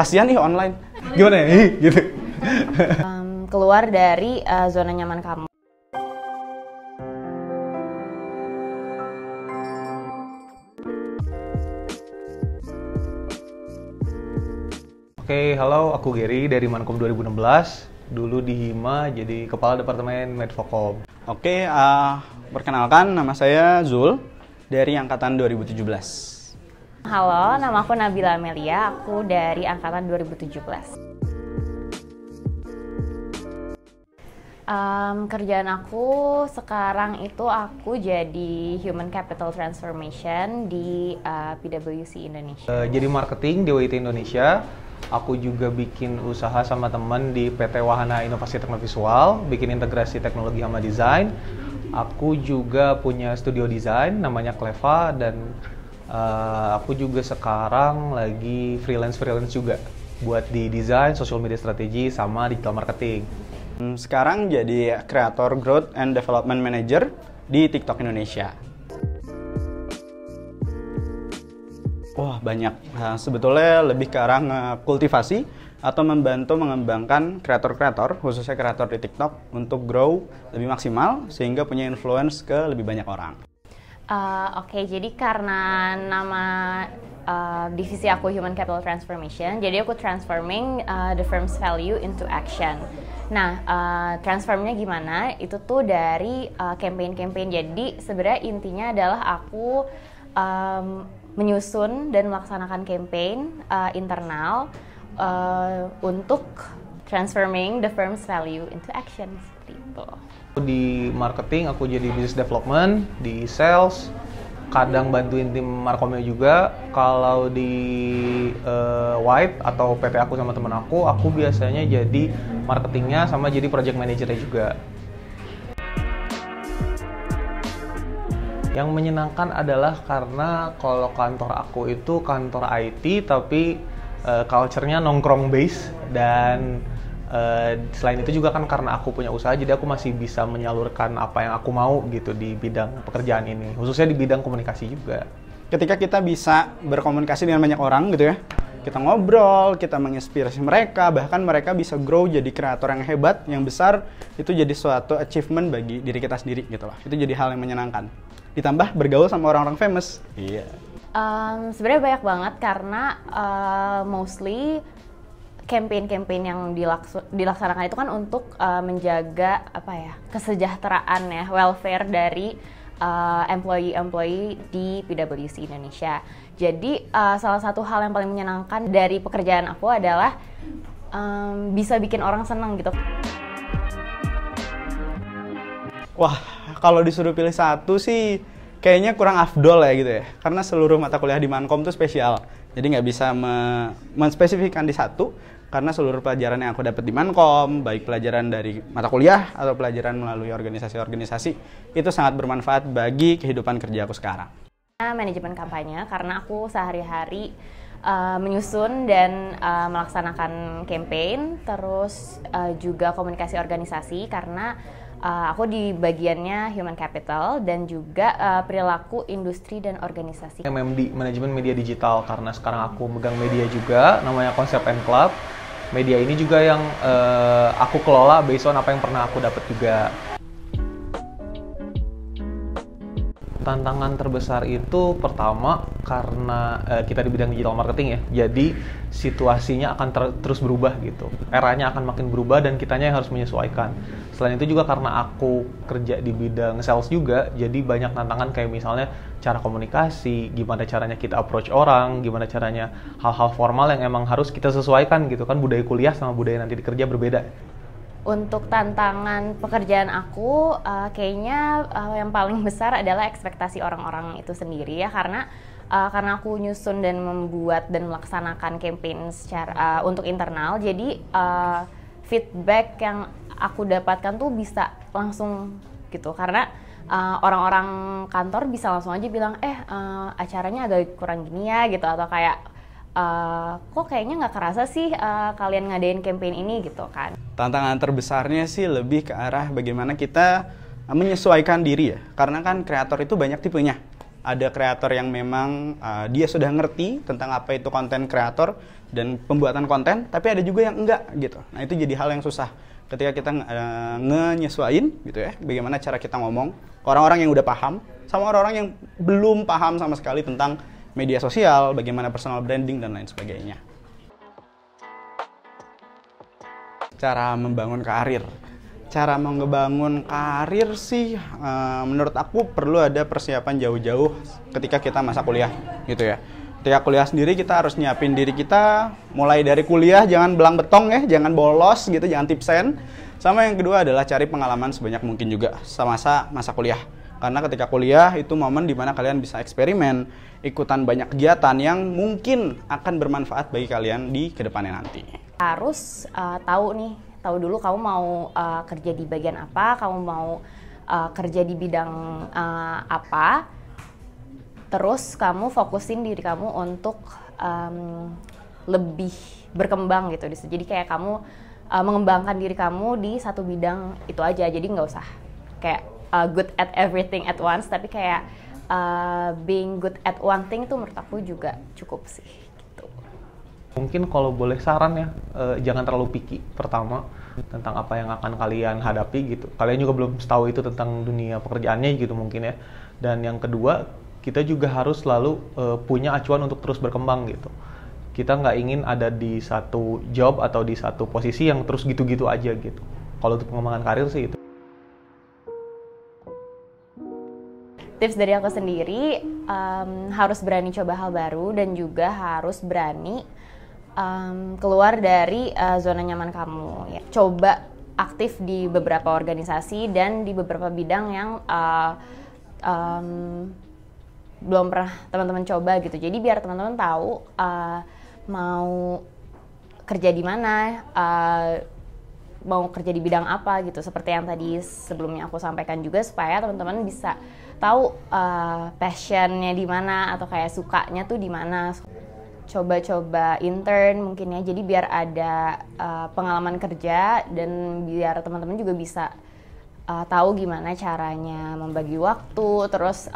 kasihan nih online. Gimana ya? Gitu. Keluar dari zona nyaman kamu. Oke, halo, aku Gary dari Mankom 2016. Dulu di Hima jadi Kepala Departemen Medfokom. Oke, perkenalkan nama saya Zul dari Angkatan 2017. Halo, nama aku Nabila Amelia, aku dari Angkatan 2017. Kerjaan aku sekarang itu aku jadi Human Capital Transformation di PwC Indonesia. Jadi marketing di WIT Indonesia. Aku juga bikin usaha sama teman di PT Wahana Inovasi Teknologi Visual, bikin integrasi teknologi sama desain. Aku juga punya studio desain namanya Cleva, dan aku juga sekarang lagi freelance juga buat di desain, social media strategi, sama digital marketing. Sekarang jadi Creator Growth and Development Manager di TikTok Indonesia. Wah, banyak. Sebetulnya lebih ke arah kultivasi atau membantu mengembangkan kreator-kreator, khususnya kreator di TikTok, untuk grow lebih maksimal sehingga punya influence ke lebih banyak orang. Oke, jadi karena nama divisi aku Human Capital Transformation, jadi aku transforming the firm's value into action. Nah, transformnya gimana? Itu tuh dari campaign-campaign. Jadi sebenarnya intinya adalah aku menyusun dan melaksanakan campaign internal untuk transforming the firm's value into action, seperti itu. Di marketing aku jadi business development, di sales, kadang bantuin tim markomnya juga. Kalau di White atau PT aku sama temen aku biasanya jadi marketingnya sama jadi project manajernya juga. Yang menyenangkan adalah karena kalau kantor aku itu kantor IT, tapi culture-nya nongkrong base, dan selain itu juga kan karena aku punya usaha, jadi aku masih bisa menyalurkan apa yang aku mau gitu di bidang pekerjaan ini, khususnya di bidang komunikasi juga. Ketika kita bisa berkomunikasi dengan banyak orang gitu ya, kita ngobrol, kita menginspirasi mereka, bahkan mereka bisa grow jadi kreator yang hebat, yang besar, itu jadi suatu achievement bagi diri kita sendiri gitu lah. Itu jadi hal yang menyenangkan. Ditambah bergaul sama orang-orang famous. Iya. Sebenarnya banyak banget karena mostly campaign-campaign yang dilaksanakan itu kan untuk menjaga kesejahteraan ya, welfare dari employee di PwC Indonesia. Jadi salah satu hal yang paling menyenangkan dari pekerjaan aku adalah bisa bikin orang senang gitu. Wah, kalau disuruh pilih satu sih kayaknya kurang afdol ya gitu ya. Karena seluruh mata kuliah di Mankom tuh spesial. Jadi nggak bisa menspesifikkan di satu, karena seluruh pelajaran yang aku dapat di Mankom, baik pelajaran dari mata kuliah atau pelajaran melalui organisasi-organisasi, itu sangat bermanfaat bagi kehidupan kerja aku sekarang. Manajemen kampanye, karena aku sehari-hari menyusun dan melaksanakan campaign, terus juga komunikasi organisasi karena aku di bagiannya Human Capital dan juga perilaku industri dan organisasi. MMD, Manajemen Media Digital, karena sekarang aku megang media juga, namanya Konsep and Club. Media ini juga yang aku kelola based on apa yang pernah aku dapat juga. Tantangan terbesar itu pertama karena kita di bidang digital marketing ya, jadi situasinya akan terus berubah gitu, eranya akan makin berubah dan kitanya yang harus menyesuaikan. Selain itu juga karena aku kerja di bidang sales juga, jadi banyak tantangan kayak misalnya cara komunikasi, gimana caranya kita approach orang, gimana caranya hal-hal formal yang emang harus kita sesuaikan gitu kan, budaya kuliah sama budaya nanti di kerja berbeda. Untuk tantangan pekerjaan aku, kayaknya yang paling besar adalah ekspektasi orang-orang itu sendiri ya, karena aku nyusun dan membuat dan melaksanakan campaign secara untuk internal, jadi feedback yang aku dapatkan tuh bisa langsung gitu, karena orang-orang kantor bisa langsung aja bilang acaranya agak kurang gini ya gitu, atau kayak kok kayaknya nggak kerasa sih kalian ngadain campaign ini gitu kan. Tantangan terbesarnya sih lebih ke arah bagaimana kita menyesuaikan diri ya, karena kan kreator itu banyak tipenya. Ada kreator yang memang dia sudah ngerti tentang apa itu konten kreator dan pembuatan konten, tapi ada juga yang enggak gitu. Nah itu jadi hal yang susah ketika kita nyesuaiin gitu ya, bagaimana cara kita ngomong ke orang-orang yang udah paham sama orang-orang yang belum paham sama sekali tentang media sosial, bagaimana personal branding dan lain sebagainya. Cara membangun karir. Cara membangun karir sih menurut aku perlu ada persiapan jauh-jauh ketika kita masa kuliah gitu ya. Ketika kuliah sendiri kita harus nyiapin diri kita mulai dari kuliah, jangan belang betong ya, jangan bolos gitu, jangan tipsen. Sama yang kedua adalah cari pengalaman sebanyak mungkin juga semasa masa kuliah. Karena ketika kuliah itu momen dimana kalian bisa eksperimen, ikutan banyak kegiatan yang mungkin akan bermanfaat bagi kalian di kedepannya nanti. Harus tahu dulu kamu mau kerja di bagian apa, kamu mau kerja di bidang apa. Terus kamu fokusin diri kamu untuk lebih berkembang gitu. Jadi kayak kamu mengembangkan diri kamu di satu bidang itu aja. Jadi nggak usah kayak good at everything at once, tapi kayak being good at one thing itu menurut aku juga cukup sih. Gitu. Mungkin kalau boleh saran ya, jangan terlalu picky pertama tentang apa yang akan kalian hadapi gitu. Kalian juga belum tahu itu tentang dunia pekerjaannya gitu mungkin ya. Dan yang kedua, kita juga harus selalu punya acuan untuk terus berkembang gitu. Kita nggak ingin ada di satu job atau di satu posisi yang terus gitu-gitu aja gitu. Kalau untuk pengembangan karir sih itu. Tips dari aku sendiri, harus berani coba hal baru dan juga harus berani keluar dari zona nyaman kamu. Ya. Coba aktif di beberapa organisasi dan di beberapa bidang yang belum pernah teman-teman coba gitu. Jadi biar teman-teman tahu mau kerja di mana, mau kerja di bidang apa gitu. Seperti yang tadi sebelumnya aku sampaikan juga, supaya teman-teman bisa tahu passionnya di mana atau kayak sukanya tuh di mana. Coba-coba intern mungkin ya. Jadi biar ada pengalaman kerja dan biar teman-teman juga bisa tahu gimana caranya membagi waktu, terus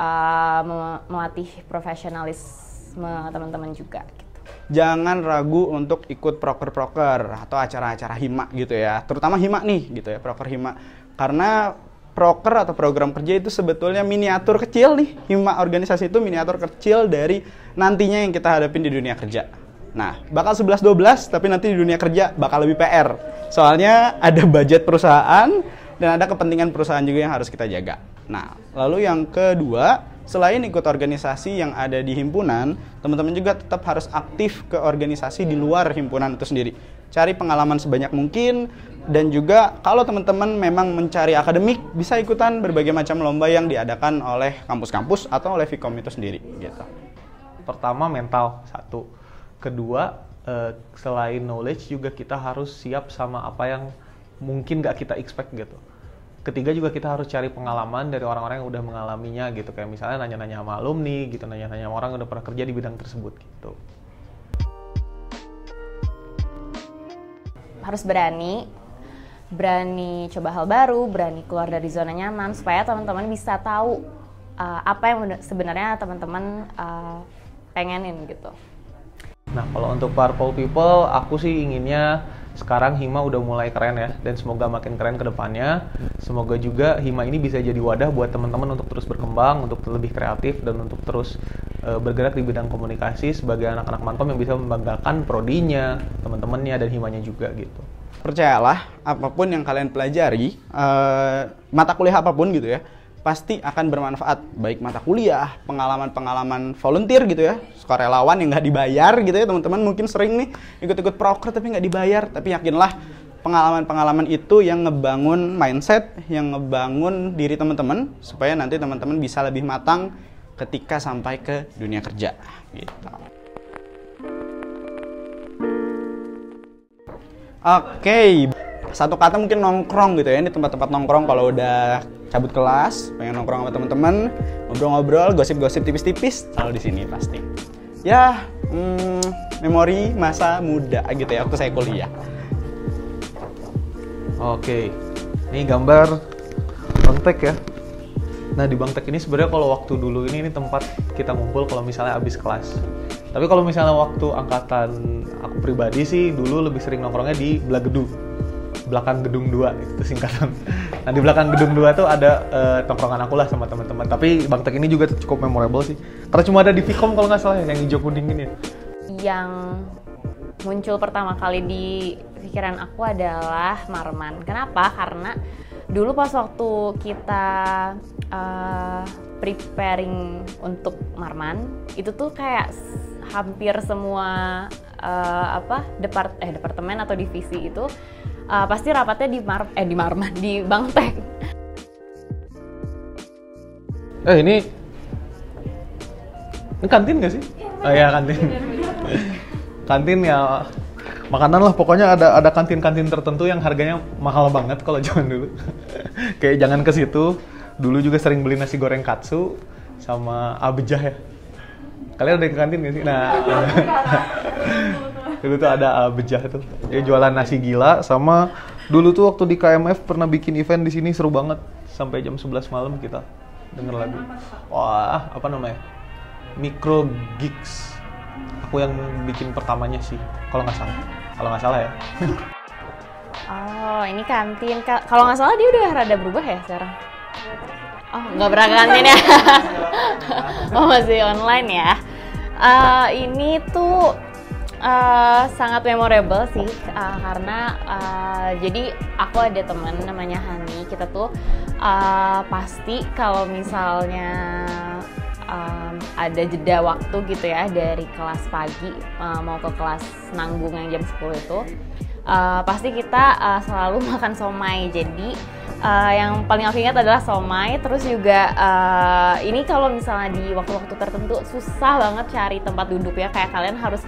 melatih profesionalisme teman-teman juga gitu. Jangan ragu untuk ikut proker-proker atau acara-acara hima gitu ya, terutama hima nih gitu ya, proker hima. Karena proker atau program kerja itu sebetulnya miniatur kecil nih, hima organisasi itu miniatur kecil dari nantinya yang kita hadapin di dunia kerja. Nah, bakal 11-12 tapi nanti di dunia kerja bakal lebih PR. Soalnya ada budget perusahaan dan ada kepentingan perusahaan juga yang harus kita jaga. Nah, lalu yang kedua, selain ikut organisasi yang ada di himpunan, teman-teman juga tetap harus aktif ke organisasi di luar himpunan itu sendiri. Cari pengalaman sebanyak mungkin, dan juga kalau teman-teman memang mencari akademik, bisa ikutan berbagai macam lomba yang diadakan oleh kampus-kampus atau oleh Vkom itu sendiri. Gitu. Pertama, mental, satu. Kedua, selain knowledge juga kita harus siap sama apa yang mungkin nggak kita expect gitu. Ketiga juga kita harus cari pengalaman dari orang-orang yang udah mengalaminya gitu. Kayak misalnya nanya-nanya sama alumni gitu, nanya-nanya sama orang yang udah pernah kerja di bidang tersebut gitu. Harus berani coba hal baru, berani keluar dari zona nyaman, supaya teman-teman bisa tahu apa yang sebenarnya teman-teman pengenin gitu. Nah, kalau untuk Purple People, aku sih inginnya sekarang Hima udah mulai keren ya, dan semoga makin keren ke depannya. Semoga juga Hima ini bisa jadi wadah buat teman-teman untuk terus berkembang, untuk lebih kreatif, dan untuk terus bergerak di bidang komunikasi sebagai anak-anak Mankom yang bisa membanggakan prodinya, teman-temannya, dan Himanya juga gitu. Percayalah, apapun yang kalian pelajari, mata kuliah apapun gitu ya, pasti akan bermanfaat. Baik mata kuliah, pengalaman-pengalaman volunteer gitu ya, sukarelawan yang nggak dibayar gitu ya, teman-teman mungkin sering nih ikut-ikut proker tapi nggak dibayar. Tapi yakinlah, pengalaman-pengalaman itu yang ngebangun mindset, yang ngebangun diri teman-teman, supaya nanti teman-teman bisa lebih matang ketika sampai ke dunia kerja gitu. Oke, satu kata mungkin nongkrong gitu ya. Ini tempat-tempat nongkrong kalau udah cabut kelas, pengen nongkrong sama teman-teman, ngobrol-ngobrol, gosip-gosip tipis-tipis, selalu di sini pasti. Ya, memori masa muda gitu ya, waktu saya kuliah. Oke, ini gambar kontak ya. Nah di Bangtek ini sebenarnya kalau waktu dulu ini tempat kita ngumpul kalau misalnya habis kelas. Tapi kalau misalnya waktu angkatan aku pribadi sih dulu lebih sering nongkrongnya di Blagedung, belakang gedung 2 itu singkatan. Nah di belakang gedung 2 tuh ada tongkrongan aku lah sama teman-teman. Tapi Bangtek ini juga cukup memorable sih. Karena cuma ada di Vkom kalau nggak salah yang hijau kuning ini. Yang muncul pertama kali di pikiran aku adalah Marman. Kenapa? Karena dulu pas waktu kita preparing untuk Marman, itu tuh kayak hampir semua departemen atau divisi itu pasti rapatnya di Bangtek. Ini kantin nggak sih? Oh iya kantin. Kantin ya makanan lah, pokoknya ada kantin-kantin tertentu yang harganya mahal banget kalau zaman dulu. Kayak jangan ke situ. Dulu juga sering beli nasi goreng katsu sama abejah ya. Kalian udah ke kantin nggak sih? Nah, dulu tuh ada abejah tuh. Dia jualan nasi gila sama dulu tuh waktu di KMF pernah bikin event di sini seru banget sampai jam 11 malam kita denger lagu. Wah, apa namanya? Micro Gigs. Aku yang bikin pertamanya sih, kalau nggak salah ya. Oh, ini kantin. Kalau nggak salah dia udah rada berubah ya sekarang. Oh, nggak pernah ke kantin ya? Oh, masih online ya. Ini tuh sangat memorable sih, karena jadi aku ada teman namanya Hani. Kita tuh pasti kalau misalnya ada jeda waktu gitu ya dari kelas pagi mau ke kelas nanggung yang jam 10 itu pasti kita selalu makan somai. Jadi yang paling aku ingat adalah somai. Terus juga ini kalau misalnya di waktu-waktu tertentu susah banget cari tempat duduk ya, kayak kalian harus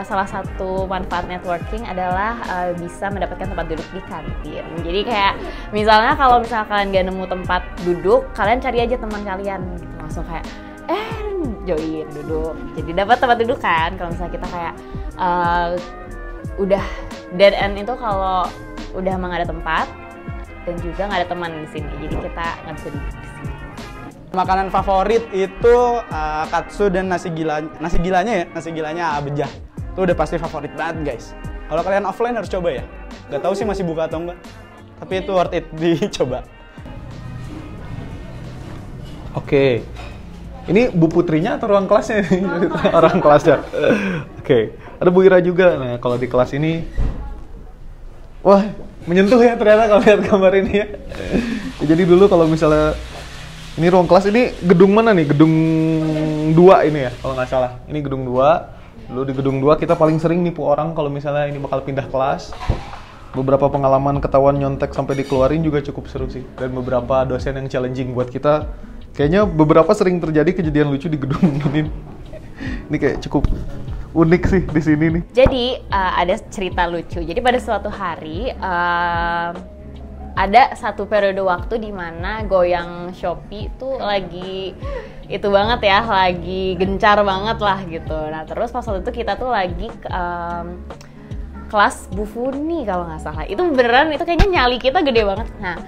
salah satu manfaat networking adalah bisa mendapatkan tempat duduk di kantin. Jadi kayak misalnya kalau misalnya kalian gak nemu tempat duduk, kalian cari aja teman kalian gitu, langsung kayak join duduk, jadi dapat tempat duduk kan. Kalau misalnya kita kayak udah dead end itu kalau udah emang ada tempat dan juga nggak ada teman di sini, jadi kita nggak bisa duduk di sini. Makanan favorit itu katsu dan nasi gilanya abejah. Itu udah pasti favorit banget guys. Kalau kalian offline harus coba ya. Gak tahu sih masih buka atau enggak, tapi itu worth it dicoba. Oke. Ini Bu Putrinya atau ruang kelasnya? Orang kelasnya. Oke. Ada Bu Ira juga. Nah, kalau di kelas ini, wah, menyentuh ya ternyata kalau lihat gambar ini ya. Jadi dulu kalau misalnya, ini ruang kelas, ini gedung mana nih? Gedung 2 ini ya, kalau nggak salah. Ini gedung 2. Dulu di gedung 2 kita paling sering nipu orang kalau misalnya ini bakal pindah kelas. Beberapa pengalaman ketahuan nyontek sampai dikeluarin juga cukup seru sih. Dan beberapa dosen yang challenging buat kita. Kayaknya beberapa sering terjadi kejadian lucu di gedung ini. Ini kayak cukup unik sih di sini nih. Jadi ada cerita lucu. Jadi pada suatu hari ada satu periode waktu di mana goyang Shopee tuh lagi itu banget ya, lagi gencar banget lah gitu. Nah terus pas waktu itu kita tuh lagi kelas Bu Funi kalau nggak salah. Itu beneran, itu kayaknya nyali kita gede banget. Nah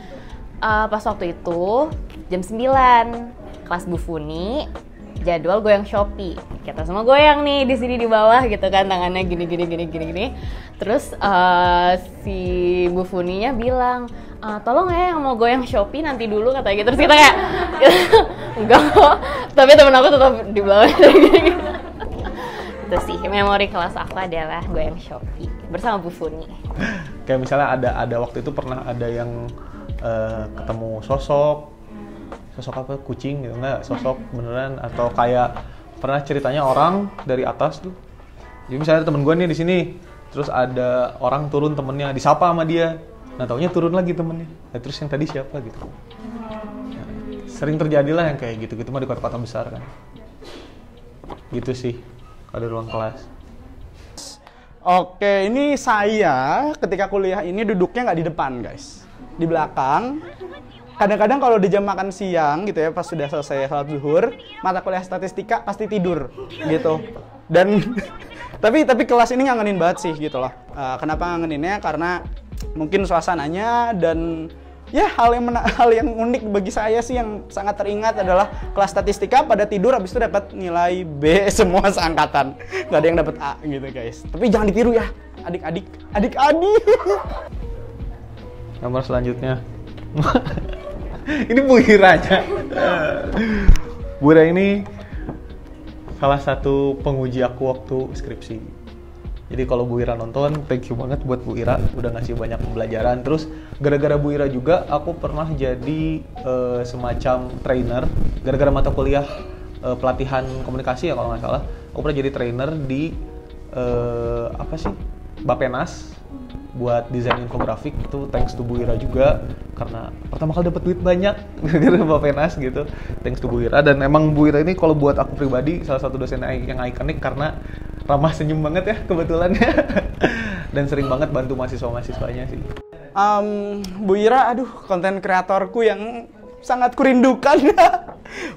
pas waktu itu jam 9 kelas Bu Funi, jadwal goyang Shopee. Kita semua goyang nih di sini di bawah gitu kan, tangannya gini. Terus si Bu Funinya bilang, tolong ya yang mau goyang Shopee nanti dulu katanya gitu. Terus kita kayak enggak kok, tapi temen aku tetap di bawah gitu. Itu sih memori kelas aku adalah goyang Shopee bersama Bu Funi. Kayak misalnya ada waktu itu pernah ada yang ketemu sosok apa, kucing gitu, nggak sosok beneran, atau kayak pernah ceritanya orang dari atas tuh. Jadi misalnya temen gue nih di sini, terus ada orang turun, temennya disapa sama dia, nah taunya turun lagi temennya, nah, terus yang tadi siapa gitu. Nah, sering terjadi lah yang kayak gitu mah di kota-kota besar kan. Gitu sih ada ruang kelas. Oke, ini saya ketika kuliah ini duduknya nggak di depan guys, di belakang. Kadang-kadang kalau di jam makan siang gitu ya, pas sudah selesai salat zuhur, mata kuliah statistika pasti tidur gitu. Dan tapi kelas ini ngangenin banget sih gitu loh. Kenapa ngangeninnya? Karena mungkin suasananya dan hal yang unik bagi saya sih yang sangat teringat adalah kelas statistika pada tidur habis itu dapat nilai B semua seangkatan. Nggak ada yang dapat A gitu guys. Tapi jangan ditiru ya, adik-adik. Nomor selanjutnya. Ini Bu Iranya. Bu Ira ini salah satu penguji aku waktu skripsi. Jadi kalau Bu Ira nonton, thank you banget buat Bu Ira, udah ngasih banyak pembelajaran. Terus gara-gara Bu Ira juga, aku pernah jadi semacam trainer. Gara-gara mata kuliah pelatihan komunikasi ya kalau nggak salah, aku pernah jadi trainer di Bapenas buat desain infografik. Itu thanks to Bu Ira juga, karena pertama kali dapat duit banyak dari Bapenas gitu, thanks to Bu Ira. Dan emang Bu Ira ini kalau buat aku pribadi salah satu dosen yang ikonik karena ramah senyum banget ya kebetulan ya. Dan sering banget bantu mahasiswa-mahasiswanya sih. Bu Ira, konten kreatorku yang sangat kurindukan.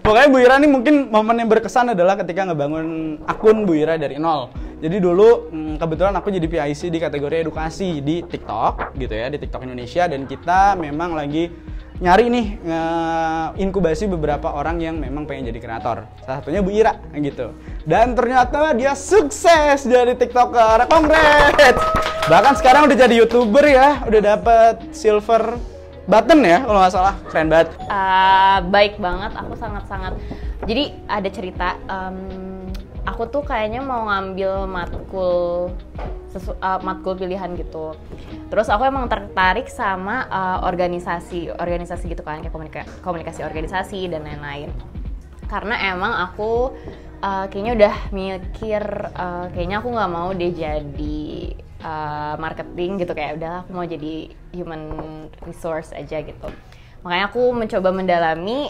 Pokoknya Bu Ira nih mungkin momen yang berkesan adalah ketika ngebangun akun Bu Ira dari nol. Jadi dulu kebetulan aku jadi PIC di kategori edukasi di TikTok gitu ya, di TikTok Indonesia, dan kita memang lagi nyari nih inkubasi beberapa orang yang memang pengen jadi kreator. Salah satunya Bu Ira gitu. Dan ternyata dia sukses jadi TikToker. Congrats. Bahkan sekarang udah jadi YouTuber ya, udah dapet silver button ya kalau nggak salah. Keren banget. Baik banget, aku sangat-sangat. Jadi ada cerita, aku tuh kayaknya mau ngambil matkul pilihan gitu. Terus aku emang tertarik sama organisasi gitu kan, kayak komunikasi organisasi dan lain-lain. Karena emang aku kayaknya udah mikir, kayaknya aku nggak mau deh jadi marketing gitu, kayak udahlah aku mau jadi human resource aja gitu. Makanya aku mencoba mendalami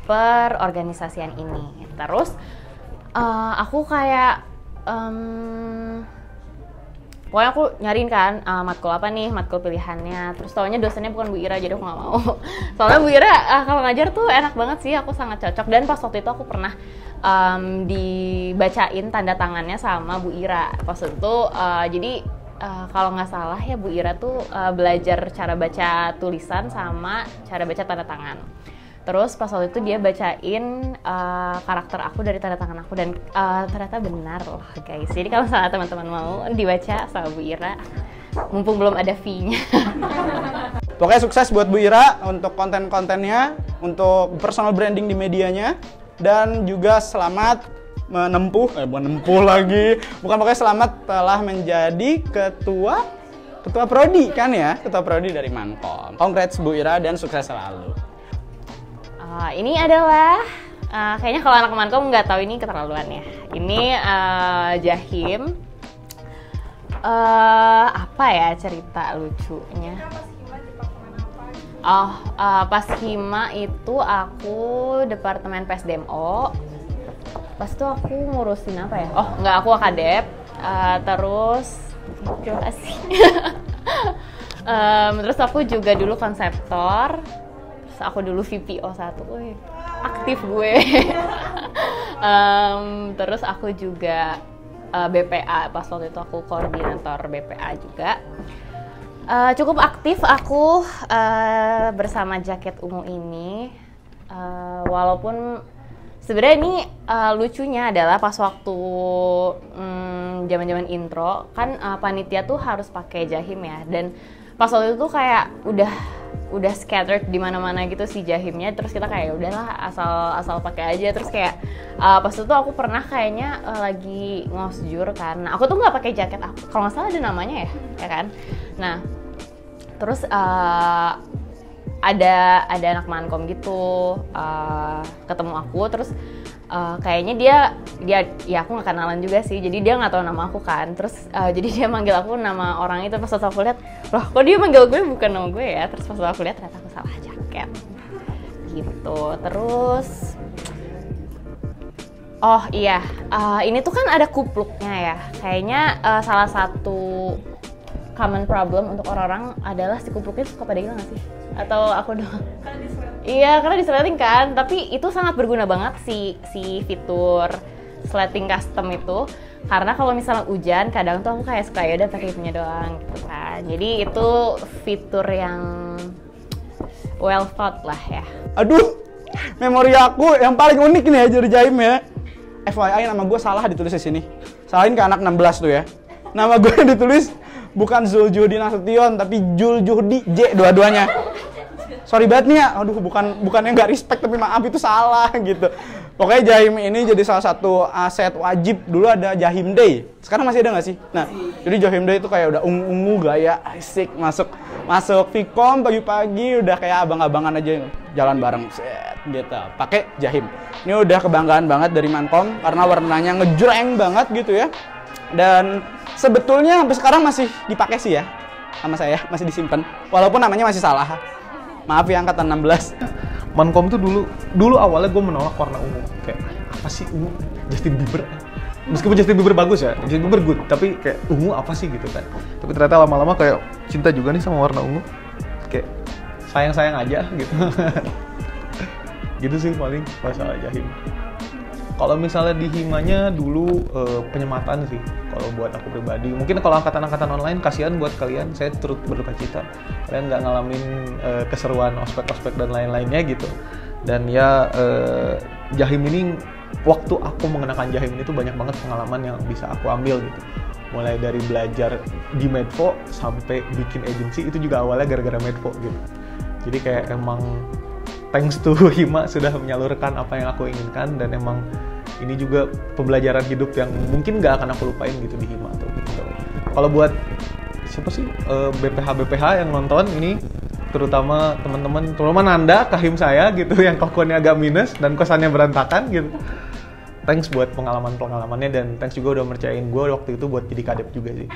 perorganisasian ini. Terus aku kayak pokoknya aku nyariin kan matkul apa nih, matkul pilihannya. Terus taunya dosennya bukan Bu Ira, jadi aku nggak mau. Soalnya Bu Ira kalau ngajar tuh enak banget sih, aku sangat cocok. Dan pas waktu itu aku pernah dibacain tanda tangannya sama Bu Ira. Pas itu jadi kalau nggak salah ya Bu Ira tuh belajar cara baca tulisan sama cara baca tanda tangan. Terus pas waktu itu dia bacain karakter aku dari tanda tangan aku, dan ternyata benar loh guys. Jadi kalau misalnya teman-teman mau dibaca sama Bu Ira, mumpung belum ada fee-nya. Pokoknya sukses buat Bu Ira untuk konten-kontennya, untuk personal branding di medianya, dan juga selamat pokoknya selamat telah menjadi ketua prodi kan ya, ketua prodi dari Mankom. Congrats Bu Ira dan sukses selalu. Ini adalah kayaknya kalau anak Mankom nggak tahu ini keterlaluan ya. Ini Jahim. Apa ya cerita lucunya? Pas Hima itu aku departemen PSDMO. Pas itu aku ngurusin apa ya? Nggak, aku akadep. Terus terima kasih. Terus aku juga dulu konseptor. Terus aku dulu VPO 1. Aktif gue. Terus aku juga BPA. Pas waktu itu aku koordinator BPA juga. Cukup aktif aku bersama jaket ungu ini. Walaupun sebenarnya ini lucunya adalah pas waktu zaman-zaman intro kan panitia tuh harus pakai jahim ya, dan pas waktu itu kayak udah scattered di mana-mana gitu si jahimnya. Terus kita kayak udahlah asal pakai aja. Terus kayak pas itu aku pernah kayaknya lagi ngosjur kan. Aku tuh nggak pakai jaket, aku kalau nggak salah ada namanya ya kan. Nah terus ada anak Mankom gitu ketemu aku. Terus kayaknya dia ya aku nggak kenalan juga sih, jadi dia nggak tahu nama aku kan. Terus jadi dia manggil aku nama orang itu. Pas aku lihat, loh kok dia manggil gue bukan nama gue ya. Terus pas aku lihat ternyata aku salah jaket gitu. Terus ini tuh kan ada kupluknya ya. Kayaknya salah satu common problem untuk orang-orang adalah si kupluknya suka pada hilang nggak sih? Atau aku doang? Iya, karena di-sleting kan. Tapi itu sangat berguna banget si fitur sleting custom itu. Karena kalau misalnya hujan, kadang tuh aku kayak suka ya udah pakai itunya doang gitu kan. Jadi itu fitur yang well thought lah ya. Aduh, memori aku yang paling unik nih ya dari Jahim ya. FYI nama gue salah ditulis di sini. Salahin ke anak 16 tuh ya. Nama gue ditulis bukan Zuljuhdi Nasution tapi Juljuhdi J dua-duanya. Sorry banget nih ya. Aduh, bukannya nggak respect tapi maaf itu salah gitu. Pokoknya Jahim ini jadi salah satu aset wajib. Dulu ada Jahim Day. Sekarang masih ada nggak sih? Nah, jadi Jahim Day itu kayak udah ungu-ungu gaya asik masuk Vkom pagi-pagi udah kayak abang-abangan aja jalan bareng set gitu. Pakai Jahim. Ini udah kebanggaan banget dari Mankom karena warnanya ngejreng banget gitu ya. Dan sebetulnya sampai sekarang masih dipakai sih ya sama saya, masih disimpan. Walaupun namanya masih salah. Maaf ya angkatan 16. Mankom tuh dulu awalnya gue menolak warna ungu. Kayak apa sih ungu? Justin Bieber. Meskipun Justin Bieber bagus ya, Justin Bieber good, tapi kayak ungu apa sih gitu kan. Tapi ternyata lama-lama kayak cinta juga nih sama warna ungu. Kayak sayang-sayang aja gitu. Gitu sih paling masalah Jahim. Kalau misalnya di himanya dulu penyematan sih kalau buat aku pribadi. Mungkin kalau angkatan-angkatan online kasihan buat kalian, saya turut berduka cita. Kalian nggak ngalamin keseruan ospek-ospek dan lain-lainnya gitu. Dan ya Jahim ini, waktu aku mengenakan Jahim ini tuh banyak banget pengalaman yang bisa aku ambil gitu. Mulai dari belajar di Medfo sampai bikin agency itu juga awalnya gara-gara Medfo gitu. Jadi kayak emang thanks to Hima sudah menyalurkan apa yang aku inginkan, dan emang ini juga pembelajaran hidup yang mungkin gak akan aku lupain gitu di Hima tuh gitu. Kalau buat siapa sih BPH yang nonton ini, terutama teman-teman, terutama Nanda, kahim saya gitu yang kelakuannya agak minus dan kosannya berantakan gitu. Thanks buat pengalaman-pengalamannya, dan thanks juga udah mercayain gue waktu itu buat jadi kadep juga sih.